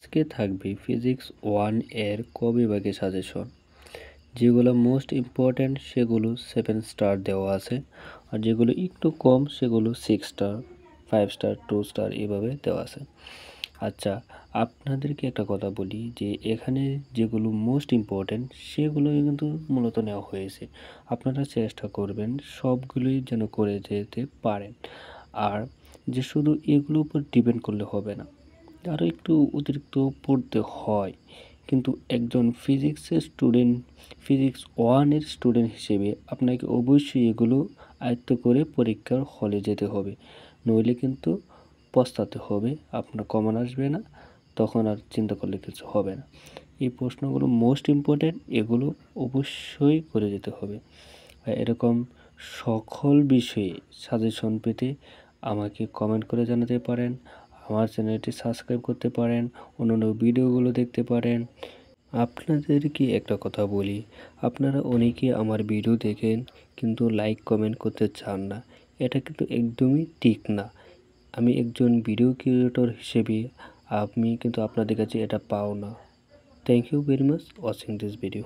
আজকে থাকবে ফিজিক্স 1 এর ক বিভাগের সাজেশন। যেগুলো মোস্ট ইম্পর্ট্যান্ট সেগুলো 7 স্টার দেওয়া আছে, আর যেগুলো একটু কম সেগুলো 6 স্টার, 5 স্টার, 2 স্টার এভাবে দেওয়া আছে। আচ্ছা, আপনাদেরকে একটা কথা বলি যে এখানে যেগুলো মোস্ট ইম্পর্ট্যান্ট সেগুলোই কিন্তু মূলত নেওয়া হয়েছে। আপনারা চেষ্টা করবেন সবগুলোই যেন করে যেতে পারেন, আর যে শুধু এগুলোর উপর ডিপেন্ড করলে হবে না, আরও একটু অতিরিক্ত পড়তে হয়। কিন্তু একজন ফিজিক্স 1 এর স্টুডেন্ট হিসেবে আপনাকে অবশ্যই এগুলো আয়ত্ত করে পরীক্ষার হলে যেতে হবে, নইলে কিন্তু পস্তাতে হবে, আপনার কমন আসবে না, তখন আর চিন্তা করলে কিছু হবে না। এই প্রশ্নগুলো মোস্ট ইম্পর্ট্যান্ট, এগুলো অবশ্যই করে যেতে হবে। এরকম সকল বিষয়ে সাজেশন পেতে আমাকে কমেন্ট করে জানাতে পারেন, আমার চ্যানেলটি সাবস্ক্রাইব করতে পারেন, অন্যান্য ভিডিওগুলো দেখতে পারেন। আপনাদেরকে একটা কথা বলি, আপনারা অনেকে আমার ভিডিও দেখেন কিন্তু লাইক কমেন্ট করতে চান না, এটা কিন্তু একদমই ঠিক না। আমি একজন ভিডিও ক্রিয়েটর হিসেবে আমি কিন্তু আপনাদের কাছে এটা পাও না। Thank you very much watching this video.